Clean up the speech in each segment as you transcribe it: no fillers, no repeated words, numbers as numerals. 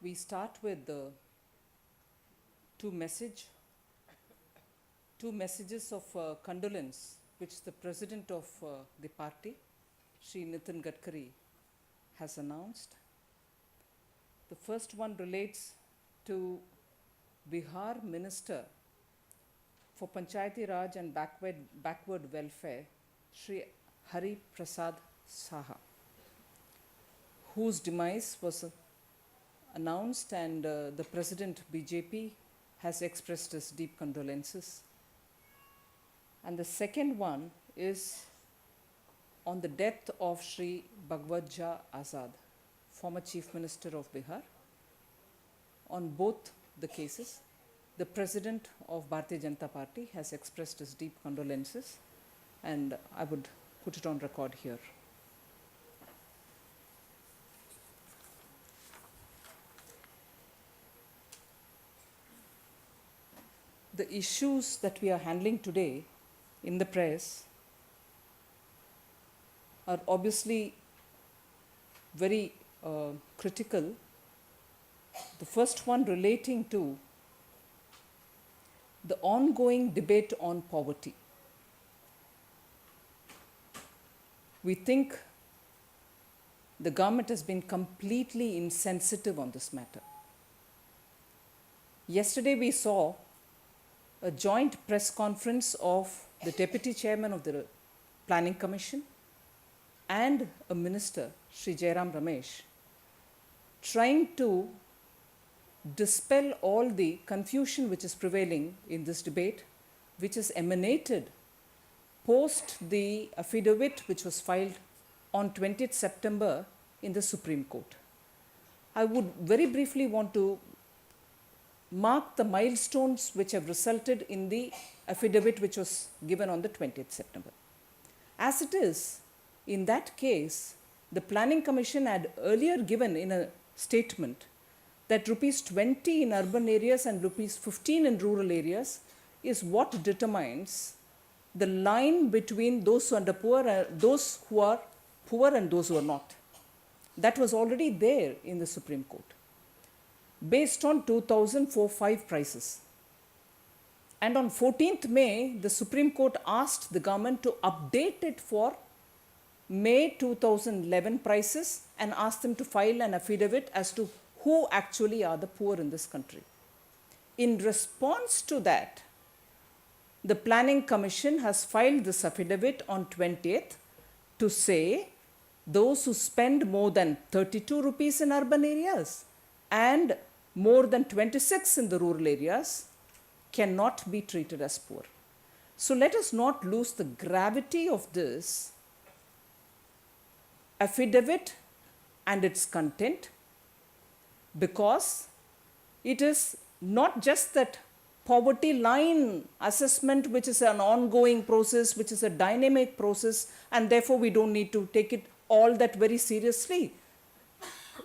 We start with the two messages of condolence which the president of the party, Shri Nitin Gadkari, has announced. The first one relates to Bihar Minister for Panchayati Raj and Backward Welfare, Shri Hari Prasad Saha, whose demise was announced, and the President BJP has expressed his deep condolences. And the second one is on the death of Shri Bhagwatja Azad, former Chief Minister of Bihar. On both the cases, the President of Bharatiya Janata Party has expressed his deep condolences, and I would put it on record here. The issues that we are handling today in the press are obviously very critical. The first one relating to the ongoing debate on poverty. We think the government has been completely insensitive on this matter. Yesterday we saw a joint press conference of the Deputy Chairman of the Planning Commission and a Minister, Shri Jairam Ramesh, trying to dispel all the confusion which is prevailing in this debate, which has emanated post the affidavit which was filed on 20th September in the Supreme Court. I would very briefly want to mark the milestones which have resulted in the affidavit which was given on the 20th September. As it is, in that case, the Planning Commission had earlier given in a statement that rupees 20 in urban areas and rupees 15 in rural areas is what determines the line between those who are those who are poor and those who are not. That was already there in the Supreme Court, based on 2004-05 prices. And on 14th May, the Supreme Court asked the government to update it for May 2011 prices and asked them to file an affidavit as to who actually are the poor in this country. In response to that, the Planning Commission has filed this affidavit on 20th to say those who spend more than 32 rupees in urban areas and more than 26 in the rural areas cannot be treated as poor. So let us not lose the gravity of this affidavit and its content, because it is not just that poverty line assessment, which is an ongoing process, which is a dynamic process, and therefore we don't need to take it all that very seriously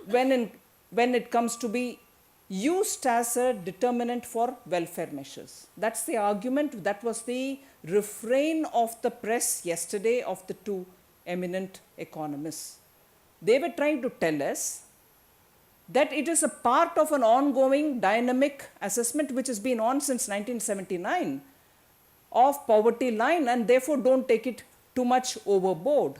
when it comes to be used as a determinant for welfare measures. That's the argument, that was the refrain of the press yesterday of the two eminent economists. They were trying to tell us that it is a part of an ongoing dynamic assessment which has been on since 1979 of poverty line, and therefore don't take it too much overboard.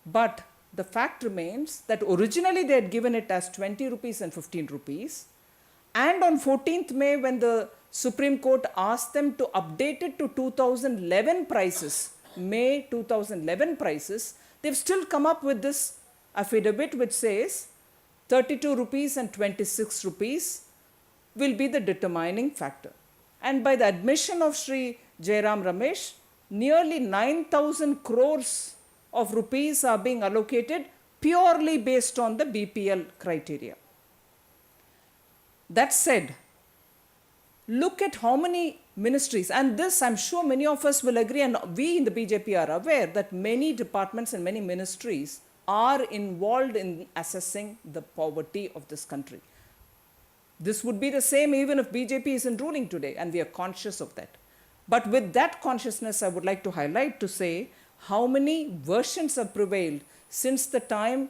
But the fact remains that originally they had given it as 20 rupees and 15 rupees. And on 14th May, when the Supreme Court asked them to update it to 2011 prices, May 2011 prices, they've still come up with this affidavit which says 32 rupees and 26 rupees will be the determining factor. And by the admission of Shri Jairam Ramesh, nearly 9,000 crores of rupees are being allocated purely based on the BPL criteria. That said, look at how many ministries, and this I'm sure many of us will agree, and we in the BJP are aware that many departments and many ministries are involved in assessing the poverty of this country. This would be the same even if BJP isn't ruling today, and we are conscious of that. But with that consciousness, I would like to highlight to say how many versions have prevailed since the time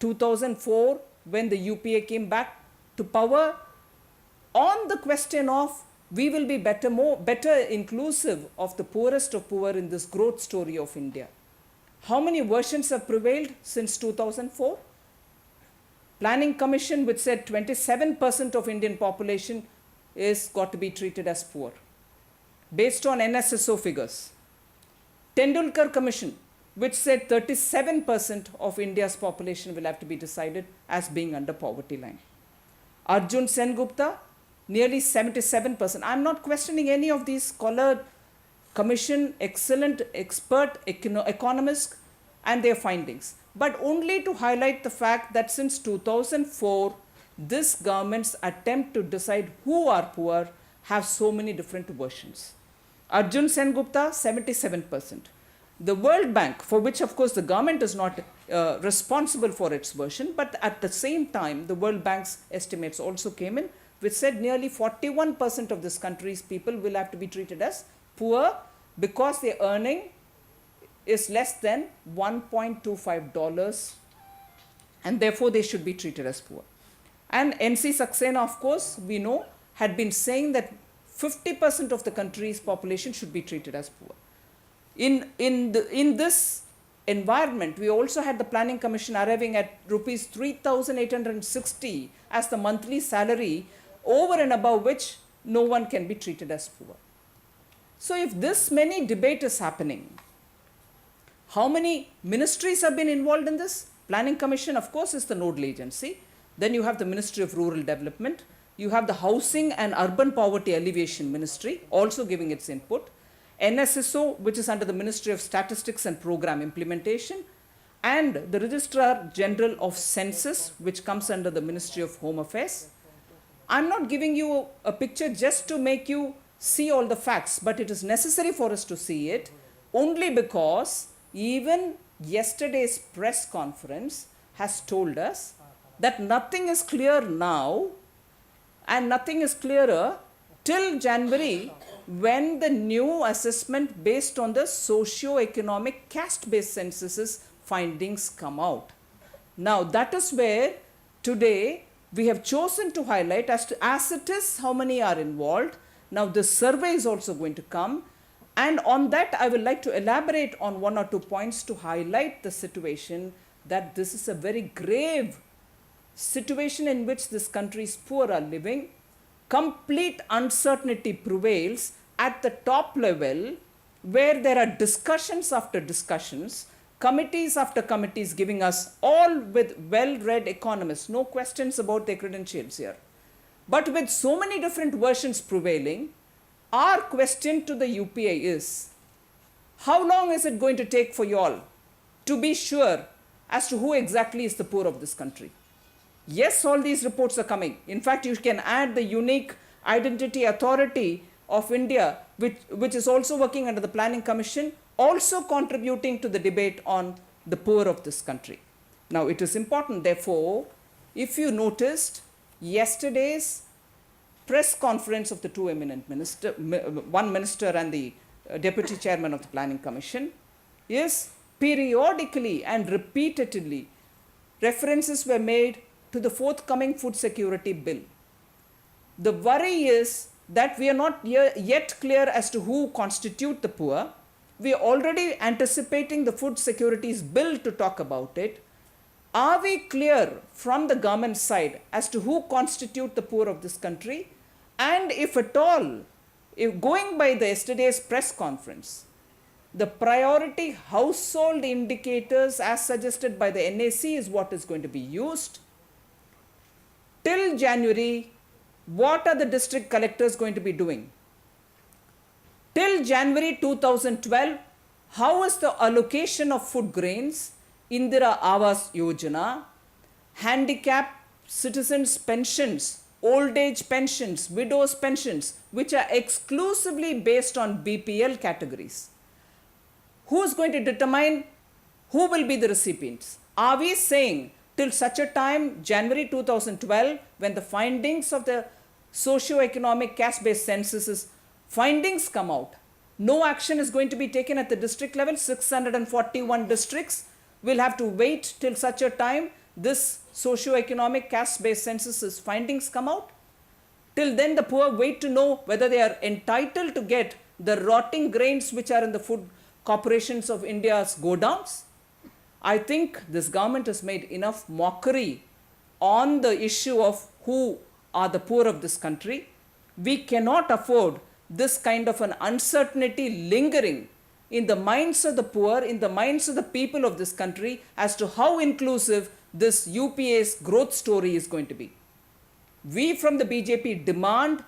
2004 when the UPA came back to power on the question of we will be better inclusive of the poorest of poor in this growth story of India. How many versions have prevailed since 2004? Planning Commission, which said 27% of Indian population is got to be treated as poor, based on NSSO figures. Tendulkar Commission, which said 37% of India's population will have to be decided as being under poverty line. Arjun Sengupta, nearly 77%. I'm not questioning any of these scholar commission, excellent expert economists and their findings, but only to highlight the fact that since 2004, this government's attempt to decide who are poor have so many different versions. Arjun Sengupta, 77%. The World Bank, for which of course the government is not responsible for its version, but at the same time, the World Bank's estimates also came in, which said nearly 41% of this country's people will have to be treated as poor because their earning is less than $1.25 and therefore they should be treated as poor. And NC Saxena, of course, we know, had been saying that 50% of the country's population should be treated as poor. In this environment, we also had the Planning Commission arriving at rupees 3,860 as the monthly salary, over and above which no one can be treated as poor. So if this many debate is happening, how many ministries have been involved in this? Planning Commission, of course, is the nodal agency. Then you have the Ministry of Rural Development. You have the Housing and Urban Poverty Alleviation Ministry also giving its input. NSSO, which is under the Ministry of Statistics and Program Implementation, and the Registrar General of Census, which comes under the Ministry of Home Affairs. I'm not giving you a picture just to make you see all the facts, but it is necessary for us to see it only because even yesterday's press conference has told us that nothing is clear now and nothing is clearer till January, when the new assessment based on the socio-economic caste-based censuses findings come out. Now that is where today we have chosen to highlight as it is how many are involved. Now this survey is also going to come, and on that I would like to elaborate on one or two points to highlight the situation that this is a very grave situation in which this country's poor are living. Complete uncertainty prevails at the top level, where there are discussions after discussions, committees after committees giving us, all with well-read economists, no questions about their credentials here. But with so many different versions prevailing, our question to the UPA is, how long is it going to take for you all to be sure as to who exactly is the poor of this country? Yes, all these reports are coming. In fact, you can add the Unique Identity Authority of India, which is also working under the Planning Commission, also contributing to the debate on the poor of this country. Now, it is important, therefore, if you noticed yesterday's press conference of the two eminent ministers, one minister and the deputy chairman of the Planning Commission, is periodically and repeatedly references were made to the forthcoming food security bill. The worry is that we are not yet clear as to who constitute the poor. We are already anticipating the food securities bill to talk about it. Are we clear from the government side as to who constitute the poor of this country? And if at all, if going by the yesterday's press conference, the priority household indicators as suggested by the NAC is what is going to be used. Till January, what are the district collectors going to be doing? Till January 2012, how is the allocation of food grains, Indira Awas Yojana, handicap citizens' pensions, old age pensions, widows' pensions, which are exclusively based on BPL categories? Who is going to determine who will be the recipients? Are we saying till such a time, January 2012, when the findings of the socio-economic caste-based censuses findings come out, no action is going to be taken at the district level? 641 districts will have to wait till such a time this socio-economic caste-based census's findings come out. Till then, the poor wait to know whether they are entitled to get the rotting grains which are in the food corporations of India's godowns. I think this government has made enough mockery on the issue of who are the poor of this country. We cannot afford this kind of an uncertainty lingering in the minds of the poor, in the minds of the people of this country, as to how inclusive this UPA's growth story is going to be. We from the BJP demand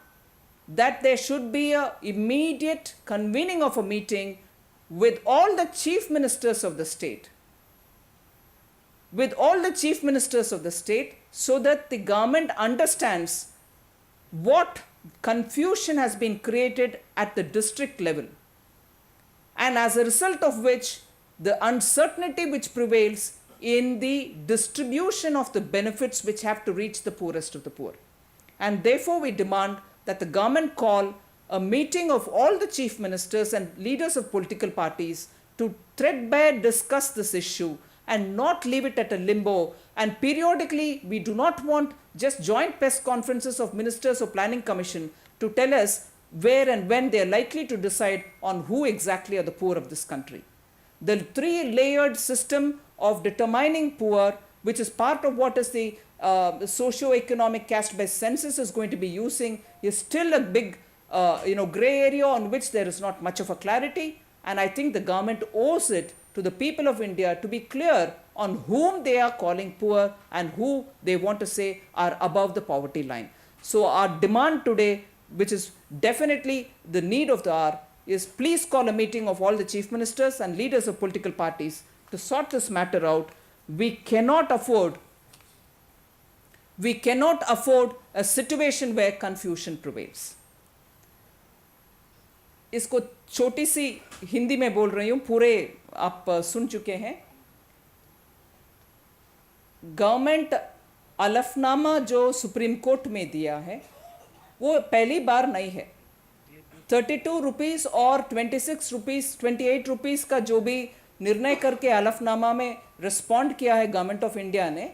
that there should be an immediate convening of a meeting with all the chief ministers of the state, so that the government understands what confusion has been created at the district level, and as a result of which the uncertainty which prevails in the distribution of the benefits which have to reach the poorest of the poor. And therefore we demand that the government call a meeting of all the chief ministers and leaders of political parties to threadbare discuss this issue and not leave it at a limbo. And periodically, we do not want just joint press conferences of ministers or planning commission to tell us where and when they are likely to decide on who exactly are the poor of this country. The three-layered system of determining poor, which is part of what is the socio-economic caste-based census is going to be using, is still a big gray area on which there is not much of a clarity. And I think the government owes it to the people of India to be clear on whom they are calling poor and who they want to say are above the poverty line. So our demand today, which is definitely the need of the hour, is please call a meeting of all the chief ministers and leaders of political parties to sort this matter out. We cannot afford a situation where confusion prevails. इसको छोटी सी हिंदी में बोल रही हूँ, पूरे आप सुन चुके हैं. गवर्नमेंट अलफनामा जो सुप्रीम कोर्ट में दिया है वो पहली बार नहीं है. 32 रुपीस और 26 रुपीस 28 रुपीस का जो भी निर्णय करके अलफनामा में रिस्पॉन्ड किया है गवर्नमेंट ऑफ इंडिया ने,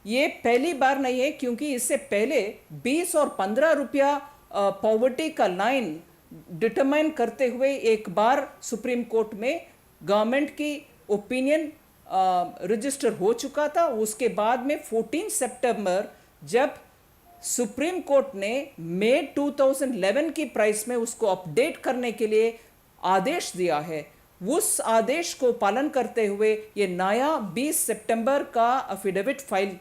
ये पहली बार नहीं है, क्योंकि इससे पहले 20 और 15 रुपया पॉवर्टी का लाइन डिटरमाइन करते हुए एक बार सुप्रीम कोर्ट में गवर्नमेंट की ओपिनियन रजिस्टर हो चुका था. उसके बाद में 14 सितंबर जब सुप्रीम कोर्ट ने मई 2011 की प्राइस में उसको अपडेट करने के लिए आदेश दिया है, उस आदेश को पालन करते हुए ये नया 20 सितंबर का अफिडेविट फाइल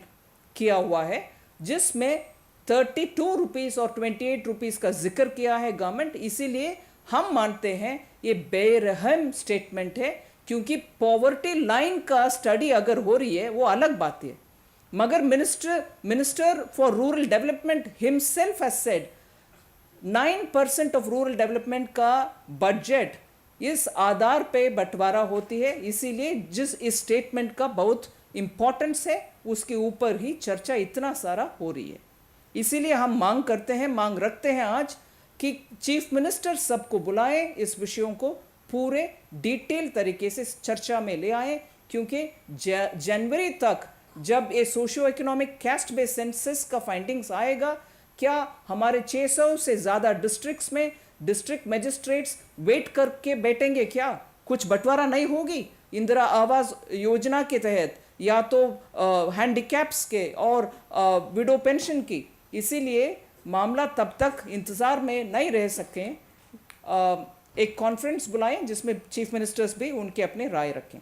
किया हुआ है, जिसमें 32 रुपीस और 28 रुपीस का जिक्र किया है गवर्नमेंट. इसीलिए हम मानते हैं ये बेरहम स्टेटमेंट है, क्योंकि पॉवर्टी लाइन का स्टडी अगर हो रही है वो अलग बात है, मगर minister for rural development himself has said 9% of rural development का बजट इस आधार पे बंटवारा होती है. इसीलिए जिस इस स्टेटमेंट का बहुत इंपॉर्टेंस है, उसके ऊपर ही चर्चा इतना सारा हो रही है. इसीलिए हम मांग रखते हैं आज कि चीफ मिनिस्टर सबको बुलाएं, इस विषयों को पूरे डिटेल तरीके से चर्चा में ले आएं, क्योंकि जनवरी तक जब ये socio economic caste based census का फाइंडिंग्स आएगा, क्या हमारे 600 से ज़्यादा डिस्ट्रिक्ट्स में डिस्ट्रिक्ट मजिस्ट्रेट्स वेट करके बैठेंगे? क्या कुछ बंटवारा नहीं होगी इंदिरा आवास योजना के तहत, या तो हैंडीकैप्स के और विडो पेंशन की? इसीलिए मामला तब तक इंतज़ार में नहीं रह सकें. एक कॉन्फ्रेंस बुलाएं जिसमें चीफ मिनिस्टर्स भी उनके अपने राय रखें.